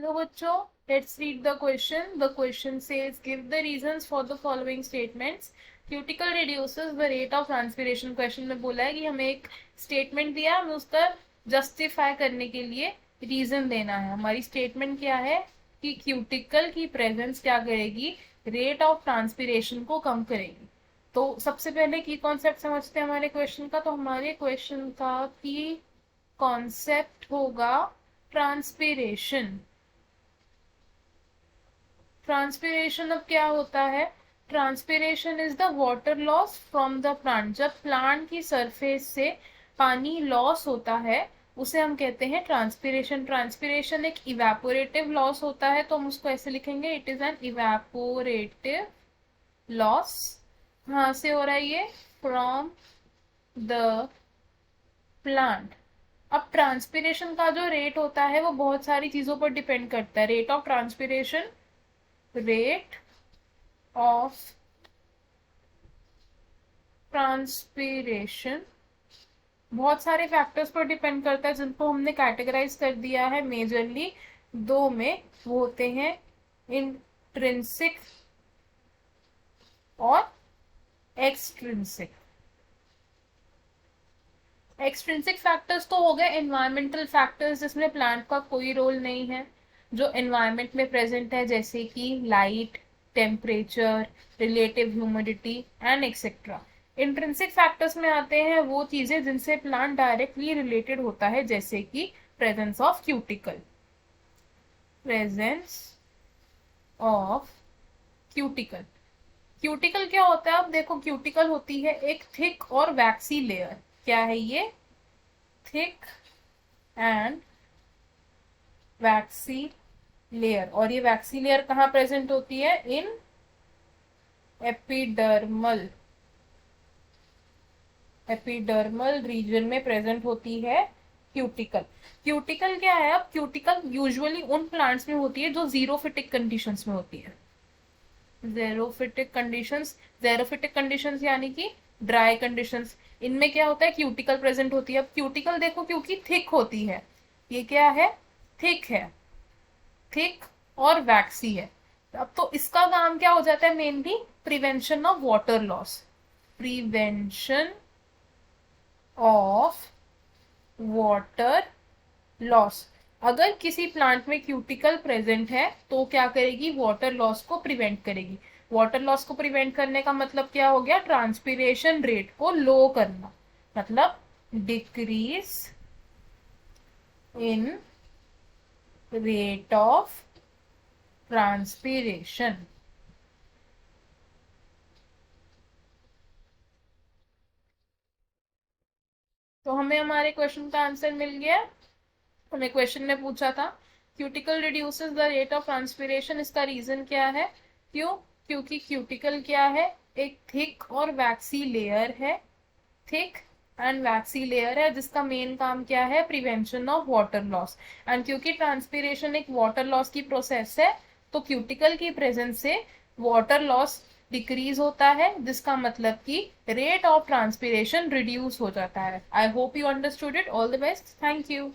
Hello बच्चों, let's read the question. The question says, give the reasons for the following statements. Cuticle reduces the rate of transpiration. Question में बोला है कि हमें एक statement दिया, हमें उसका justify करने के लिए reason देना है. हमारी statement क्या है कि cuticle की presence क्या करेगी, rate of transpiration को कम करेगी. तो सबसे पहले की कॉन्सेप्ट समझते हैं हमारे क्वेश्चन का. तो हमारे क्वेश्चन का की कॉन्सेप्ट होगा ट्रांसपीरेशन. ट्रांसपीरेशन अब क्या होता है? Transpiration is the water loss from the plant. जब प्लांट की सरफेस से पानी लॉस होता है उसे हम कहते हैं ट्रांसपीरेशन. ट्रांसपीरेशन एक इवेपोरेटिव लॉस होता है, तो हम उसको ऐसे लिखेंगे, it is an evaporative loss. कहाँ से हो रहा है ये? From the plant. अब ट्रांसपीरेशन का जो रेट होता है वो बहुत सारी चीजों पर डिपेंड करता है. Rate of transpiration, rate of transpiration बहुत सारे फैक्टर्स पर डिपेंड करता है, जिनको हमने कैटेगराइज कर दिया है मेजरली दो में. वो होते हैं इंट्रिंसिक और एक्सट्रिंसिक. एक्सट्रिंसिक फैक्टर्स तो हो गए एनवायरमेंटल फैक्टर्स, जिसमें प्लांट का कोई रोल नहीं है, जो एनवायरमेंट में प्रेजेंट है, जैसे कि light, temperature, relative humidity and etcetera. Intrinsic factors में आते हैं वो चीजें जिनसे प्लांट डायरेक्टली रिलेटेड होता है, जैसे कि presence of cuticle. Presence of cuticle. Cuticle क्या होता है? अब देखो, क्यूटिकल होती है एक थिक और वैक्सी लेयर. क्या है ये? Thick and waxy layer. और ये वैक्सी लेयर कहाँ प्रेजेंट होती है? इन एपिडर्मल. एपिडर्मल रीजन में प्रेजेंट होती है क्यूटिकल. क्यूटिकल क्या है? अब क्यूटिकल यूजुअली उन प्लांट्स में होती है जो जीरोफिटिक कंडीशंस में होती है. Xerophytic conditions. जेरोफिटिक कंडीशंस यानी कि ड्राई कंडीशंस. इनमें क्या होता है? क्यूटिकल प्रेजेंट होती है. अब क्यूटिकल देखो, क्योंकि थिक होती है, ये क्या है? थिक है. थिक और वैक्सी है. अब तो इसका काम क्या हो जाता है? Mainly prevention of water loss. Prevention of water loss. अगर किसी प्लांट में क्यूटिकल प्रेजेंट है तो क्या करेगी? वाटर लॉस को प्रिवेंट करेगी. वाटर लॉस को प्रिवेंट करने का मतलब क्या हो गया? ट्रांसपीरेशन रेट को लो करना, मतलब decrease in rate of transpiration. तो हमें हमारे क्वेश्चन का आंसर मिल गया. हमें क्वेश्चन ने पूछा था cuticle reduces the rate of transpiration. इसका रीजन क्या है? क्यों? क्योंकि क्यूटिकल क्या है? एक थिक और वैक्सी लेयर है. थिक एंड वैक्सी लेयर है जिसका मेन काम क्या है? Prevention of water loss. And क्योंकि ट्रांसपीरेशन एक वाटर लॉस की प्रोसेस है, तो क्यूटिकल की प्रेजेंस से वाटर लॉस डिक्रीज होता है, जिसका मतलब कि रेट ऑफ ट्रांसपीरेशन रिड्यूस हो जाता है. I hope you understood it. All the best. Thank you.